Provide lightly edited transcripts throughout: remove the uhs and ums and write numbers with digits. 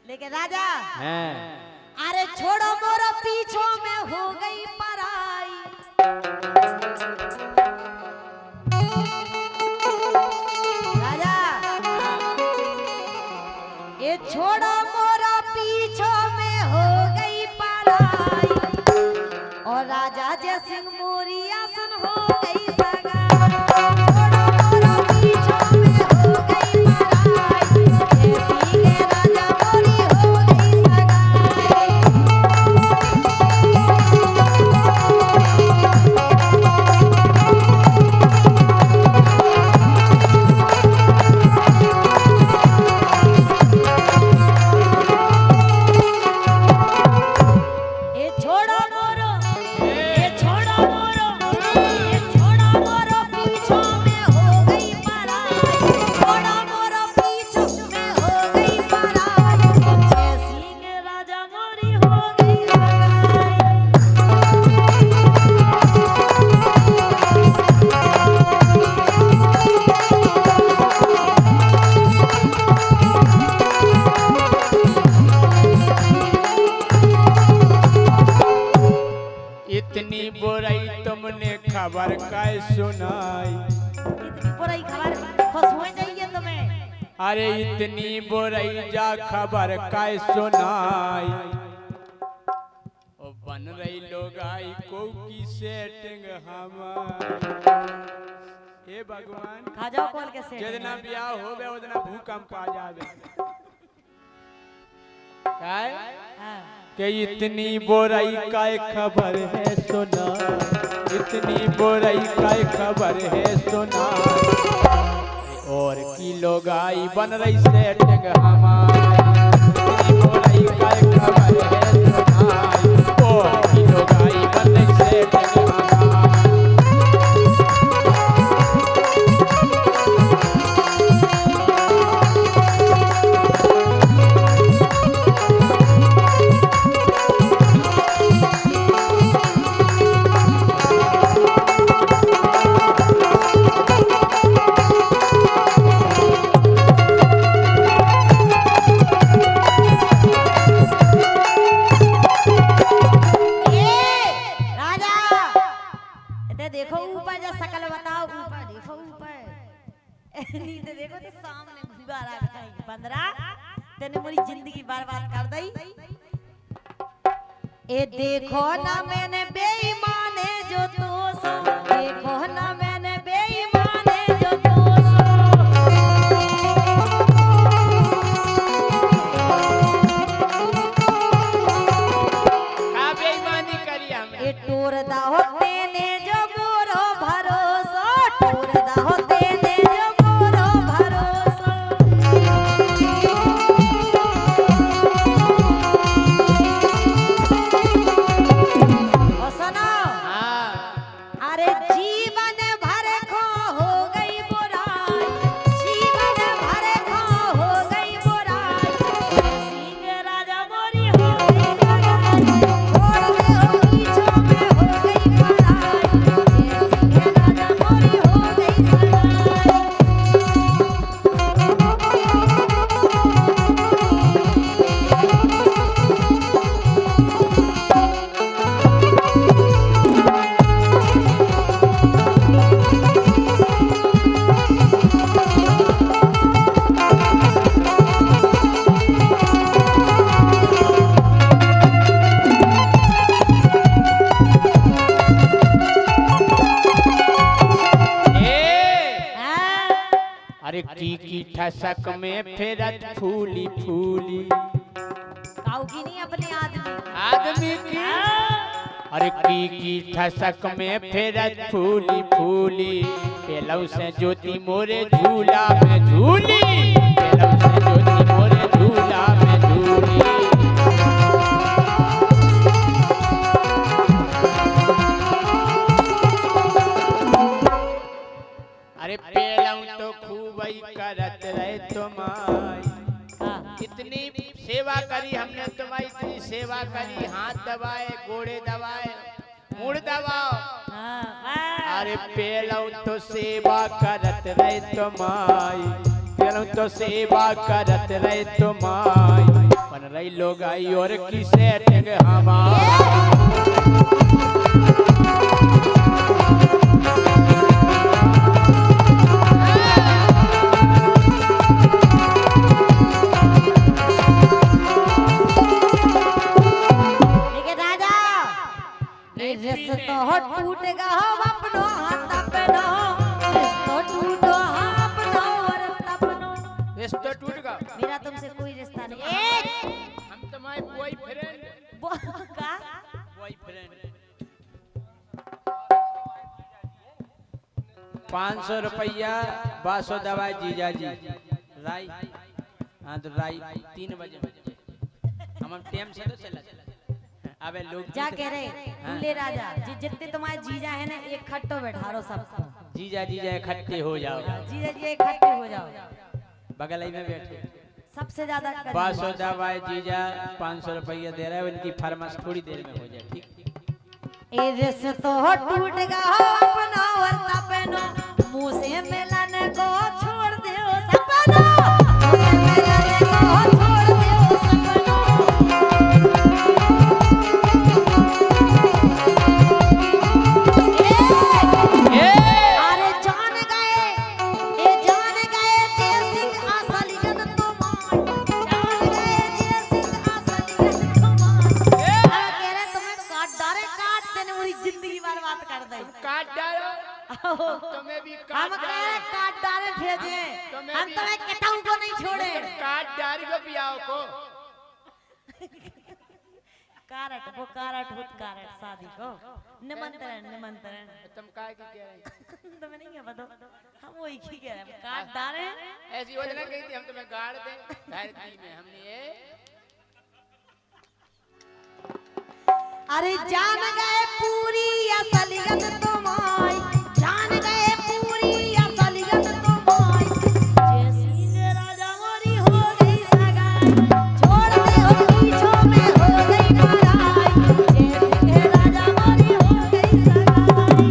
लेकिन राजा हैं अरे छोड़ो मोरो पीछो में हो गई पराई। राजा ये छोड़ो मोरो पीछो में हो गई पराई और राजा जय सिंह मोरी आसन हो गई सगाई। छोड़ो मोरो पीछो में हो गई पराई जय सिंह राजा मोरी हो गई सगाई। ये छोड़ो मोरो पीछो में हो गई पराई। छोड़ो मोरो पीछो में हो गई पराई जय सिंह राजा मोरी हो गई सगाई। इतनी बुराई तुमने खबर काय सुनाई। इतनी बुराई खबर खुश हो जाइए तुम्हें। अरे इतनी बुराई जा खबर काय सुनाई। ओ बन रही लोग आई को की सेटिंग हमार। हे भगवान खा जाओ कॉल के सेट जितना ब्याह होवे उतना भूकंप आ जावे। काय हां कि इतनी बुराई का खबर है सुना। इतनी बुराई का खबर है सुना। और की लोग आई बन रही सेटिंग हमारी। इतनी बुराई का खबर है सुना। और की लोग आई बन रही सेटिंग हमारी। देखो ऊपर जा शकल बताओ ऊपर देखो ऊपर नीचे देखो तो सामने गुब्बारा है बंदरा तेने मेरी जिंदगी बर्बाद कर दी। ए देखो ना मैंने बेईमाने जो तो सो देखो ना मैंने बेईमाने जो तो सो। का बेईमानी करी हमने। ए टोर दा होते ने जो मोरो भरोसा टोर दा होते ने जो मोरो भरोसा। ओ सुनो हाँ अरे जीवन भर खो हो गई बुराई। जीवन भर खो हो गई बुराई सिंह राजा मोरी हो गई सगाई। छोड़ दे हो पीछो में हो गई पराई सिंह राजा मोरी हो गई सगाई। अरे की ठसक में फेरत फूली फूली। काऊ की नहीं अपने आदमी आदमी की अरे की ठसक में फेरत फूली फूली। पेलौ से ज्योति मोरे झूला में झूली। पेलौ से ज्योति मोरे झूला में झूली। अरे पेलौ तो खूब ही करत रहे तुम्हारी। इतनी सेवा करी हमने तुम्हारी इतनी सेवा करी। हाथ दबाए गोड़े दबाए मुड़ दबाओ। अरे पेलौ तो सेवा करत रहे तुम्हारी। पेलौ तो सेवा करत रहे तुम्हारी। पर लोग आई और की सेटिंग हमार लेकिन राजा ये रिश्ता हो टूटेगा हो अपनो हाथ अपनो रिश्ता टूटो अपनो और अपनो रिश्ता टूट गया मेरा तुमसे कोई रिश्ता नहीं ए हम तुम्हारे बॉयफ्रेंड का बॉयफ्रेंड 500 रुपया बासो दवाई जीजा जी राई हाँ तो राई 3 बजे हम टाइम से तो चला अबे लोग क्या कह रहे दूल्हे राजा जितने तुम्हारे जीजा है ना एक खट्टो बैठारो सबको जीजा जीजा इकट्ठे हो जाओ जीजा जी इकट्ठे हो जाओ बगल ही में बैठे सबसे ज्यादा बासो दवाई जीजा 500 रुपया दे रहा है उनकी फरमाइश थोड़ी देर में हो जाए ठीक ए रिश्ता हो टूटेगा हो अपना और अपनो मुंह से मिलन को छोड़ दो सपनो मुंह से मिलन को छोड़ दो सपनो अरे जान गए जय सिंह असलियत तुम्हारी जान गए जय सिंह असलियत तुम्हारी अरे कह रहे तुम्हें काट देने पूरी जिंदगी बर्बाद कर दे काट डालो तुम्हें भी हम कह रहे काट डाले भेजे हम तुम्हें किताऊ को नहीं छोड़े काट डाल को पियाओ को कारट वो कारट हुत कारट शादी को निमंत्रण तुम काय की कह रहे तुम्हें नहीं है पता हम वही की कह रहे हैं काट डाले ऐसी योजना कही थी हम तुम्हें गाड़ दे धरती में हमने ये अरे जान गए पूरी असलियत तुम्हारी जान गए पूरी असलियत तुम्हारी जय सिंह राजा मोरी हो गई सगाई छोड़ दे हो पीछों में हो गई पराई जय सिंह राजा मोरी हो गई सगाई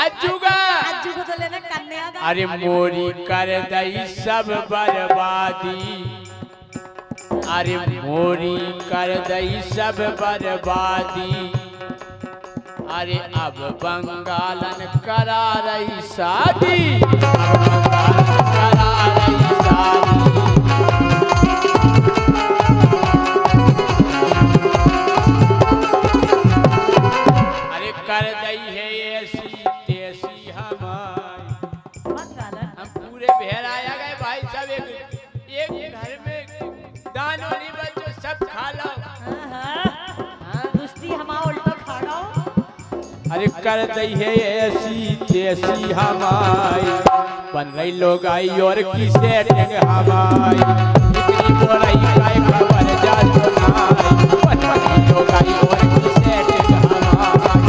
अज्जू को तो लेना कन्या का अरे मोरी कर दई सब बर्बादी अरे मोरी कर दई सब बर्बादी अरे अब बंगालन करा रही शादी अब बंगालन करा रही शादी अरे कर दई है ऐसी तेसी हमारी बंगालन हम पूरे बहर आया गए भाई सब एक घर में दान वाली बच्चों सब खा लो दुष्टी हमारा उल्टा खा गो अरे कर दई है ऐसी तेसी हमारी बन रही लोग आई और की सेटिंग हमारी इतनी बोराई का खबर जा सुनाई बन रही लोग आई और की सेटिंग हमारी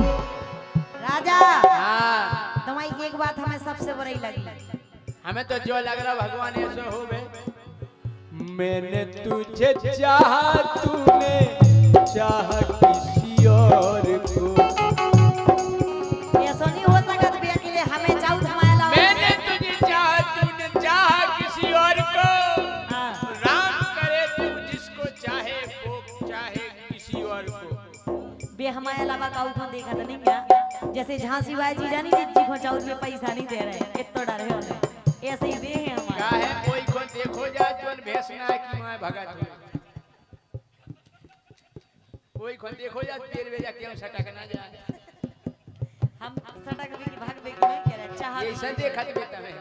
राजा हाँ तुम्हारी एक बात हमें सबसे बुरी लगी हमें तो जो लग रहा भगवान ऐसा हो बे मैंने तुझे चाहा तूने चाह किसी और को ऐसा नहीं हो सकता भी अकेले हमें चाहूँ हमारे अलावा मैंने तुझे चाहा तूने चाह किसी और को हाँ। राम करे तू जिसको चाहे वो चाहे किसी और को बे हमारे अलावा का उठो देखा था नहीं क्या जैसे झांसी बाई जीजा नहीं जिज्जी को चाउर में पैसा नहीं दे रहे इतना डर है उन्हें ऐसे ही वे हैं क्या हमारे है कोई को देखो जा जोन भेसना है कि मैं भगत हूं कोई को देखो जा तेरे बेजा क्यों सटक ना जाए हम सटक भी की भाग भी की नहीं कह रहे चाह ये ऐसा देखत बेटा है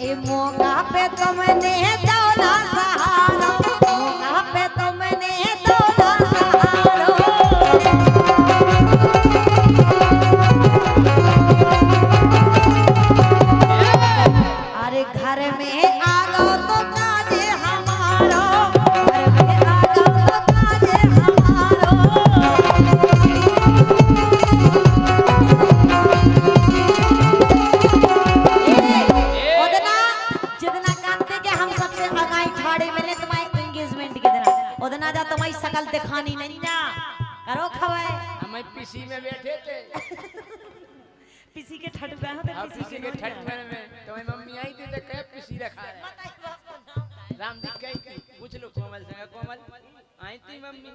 ए मौका पे तुमने दौला सहारा मौका पे तुमने दौला सहारा अरे घर में आ गो तो काजे हमारो घर में आ गो तो काजे हमारो पीसी के ठट पे हो तो अब किसी के ठट में तुम्हें मम्मी आई थी तो कह पिसी रखा है राम जी कही पूछ लो कोमल से कोमल आई थी मम्मी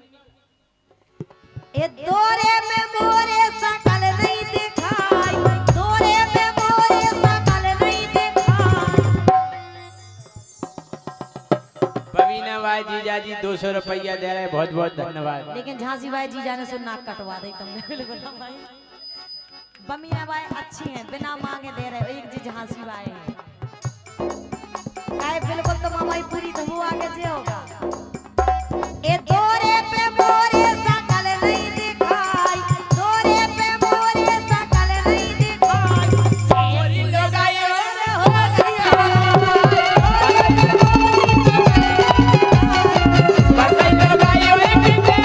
ए दोरे में मोरे सकल नहीं दिखाई दोरे में मोरे सकल नहीं दिखाई बबीना भाई जीजा जी 200 रुपया दे रहे बहुत बहुत धन्यवाद। लेकिन झांसी बाई जी जाने से नाक कटवा दे तुमने बिल्कुल भाई बमीना बाई अच्छी हैं बिना मांगे दे रहे हो एक जी झांसी बाई है काय बिल्कुल तो मामाई पूरी तो वो आगे से होगा ए दोरे पे मोरे सकल नहीं दिखाई दोरे पे मोरे सकल नहीं दिखाई मोरी लगाई हो गई बरसाई लगाई ओए किसे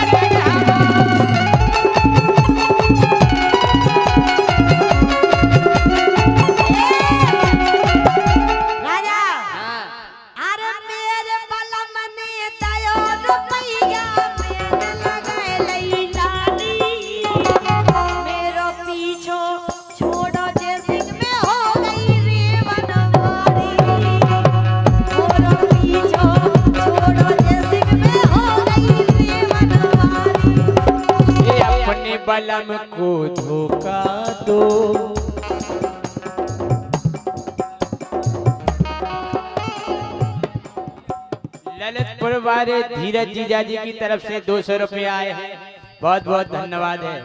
राजा हां अरे मेरे बलम ने दयो रुपैया में लगाए लई लाली मेरो पीछो छोड़ो जे सिंह में हो गई रे बनवारी मेरो पीछो छोड़ो जे सिंह में हो गई रे बनवारी ये अपने बलम को धोखा दो ललितपुर वाले धीरज जीजा जी की तरफ से 200 रुपये आए हैं बहुत बहुत धन्यवाद है।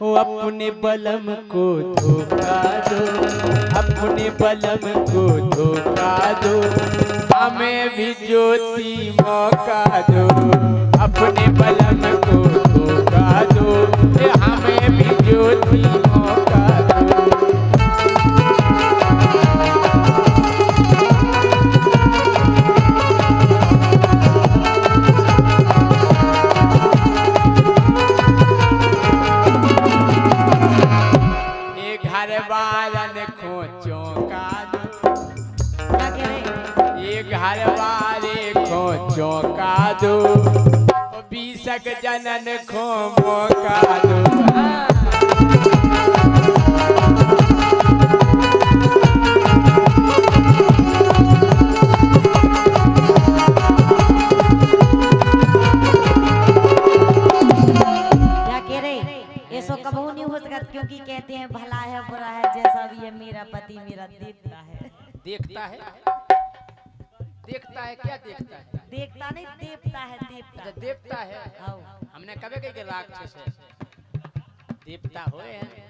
वो अपने बलम को धोखा दो अपने बलम को धोखा दो हमें भी ज्योति मौका दो अपने बलम को धोखा दो हमें भी ज्योति मौका दो। ये घर वालन खोचों का दो क्या कह रहे ये घर वाले खोचों का दो बीसक जनन खो मौका दो क्या कह रहे ये सो कबहू नहीं हो सकता क्योंकि कहते हैं भला है बुरा है जैसा भी है मेरा पति मेरा देखता है देखता है देखता है क्या देखता है देखता नहीं देवता है देवता अच्छा देवता है आओ हमने कभी कही कि राक्षस है देवता हुए हैं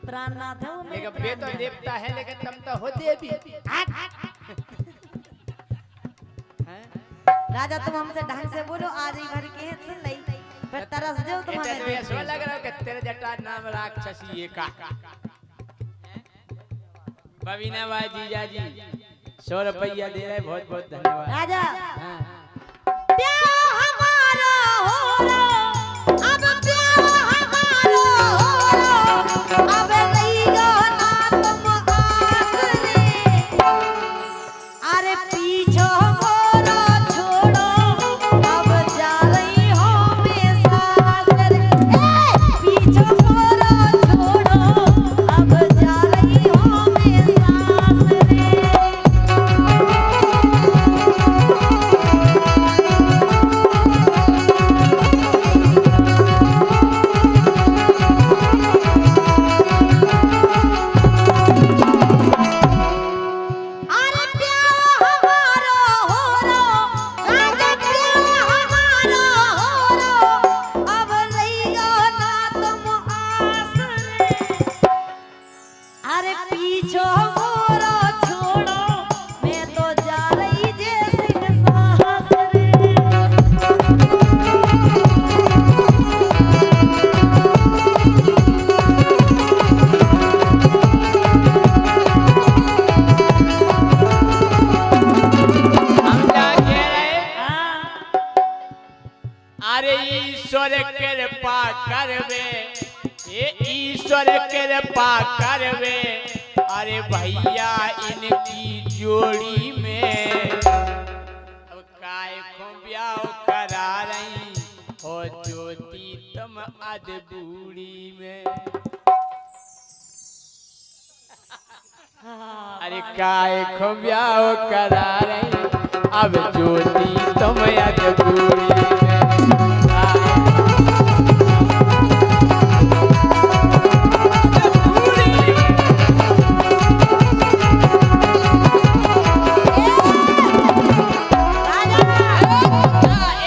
प्राणनाथ है वो मेरे लेकिन वे तो देवता है लेकिन तुम तो हो देवी हैं? राजा तुम हमसे ढंग से बोलो आज ही भर के हैं सुन लई फिर तरस दो तेरे तुम्हारे को ऐसा लग रहा है कि तेरे जटा नाम राक्षसी ये का बबीना भाई जीजा जी 100 रुपया दे रहे बहुत बहुत धन्यवाद। राजा हाँ। प्यार हमारा हो रो अब प्यार हमारा हो रो अब लईगा ना तुम आसरे अरे पीछो मोरा छोड़ो अब जा रही हो मैं सासरे पीछो मोरा छोड़ो अब जा रही हो मैं सासरे अरे प्यार हमारा हो रो राजा प्यार हमारा हो रो अब रहियो ना तुम आसरे अरे पीछो मोरा छोड़ो मैं तो जा रही जे सिंह सासरे हम क्या कह रहे हाँ अरे ईश्वर कृपा करवे ये ईश्वर कृपा करवे अरे भैया इनकी जोड़ी में अब काय को ब्याह करा रही हो ज्योति तुम अध बूढ़ी में अरे काय खब्याओ करा रही अब ज्योति तुम अजबूरी में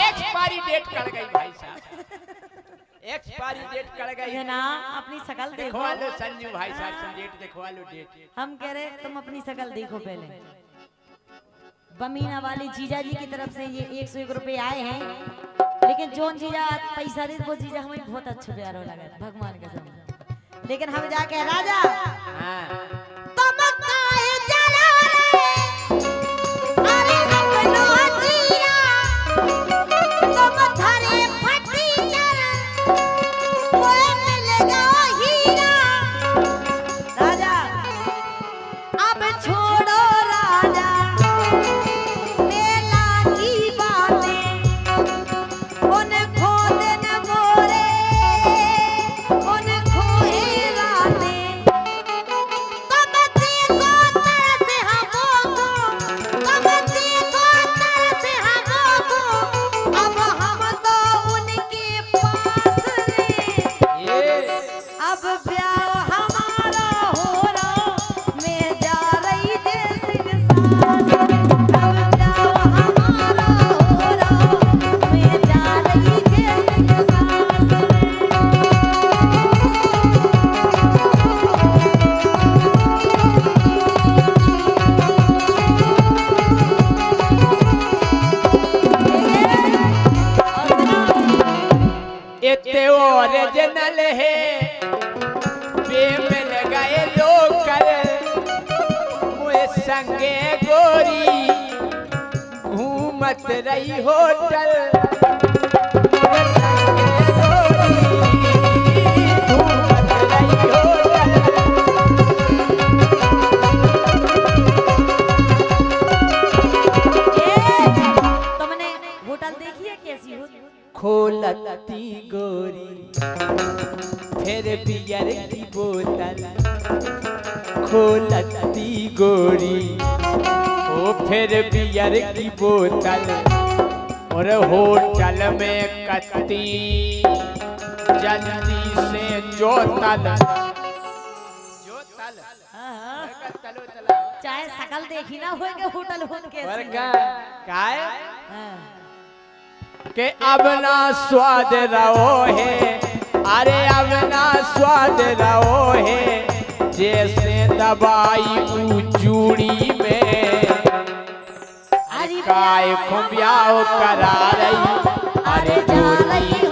एक्सपायरी डेट कर गई भाई साहब, एक्सपायरी डेट कर गई। ये ना अपनी शकल देखो। देखवा लो संजू भाई साहब से डेट दिखवा लो डेट। हम कह रहे तुम अपनी शकल देखो पहले। बमीना वाले जीजा जी की तरफ से ये 101 रुपए आए हैं, लेकिन जोन जीजा पैसा दे वो जीजा हमें बहुत अच्छा प्यारो लगा भगवान का सब। लेकिन हम जाके राजा तुम काहे जला रे, अरे अपनो जीरा तुम थारे फटी चल ओए मिलेगा हीरा। राजा अब छोड़ो राजा मेला की बातें, उन खोदे न मोरे उन खोए रातें। तुम देखो तरस हमको, तुम देखो तरस हमको, अब हम तो उनके पास रे। अब ब्याह हमारा हो रहा, मैं जा रही जैसे सास। अब ब्याह हमारा हो रहा, मैं जा रही जैसे सास। इतने ओरिजिनल है मिल गए लोकल मुझे संगे गोरी घूमत रही होटल। मुझे संगे गोरी घूमत रही होटल। तुमने होटल देखी है कैसी हो? खोलती गोरी फिर बियर की बोतल, खोलती गोरी ओ फिर बियर की बोतल, और होटल में कत्ती जल्दी से जोतल। जोतल चाहे शकल देखी ना होएगा होटल होन कैसी काय के अब ना स्वाद रहो है, अरे अब ना स्वाद रहो है जैसे दवाई चूड़ी में। काय खुबियाओ करा रही अरे ज्योति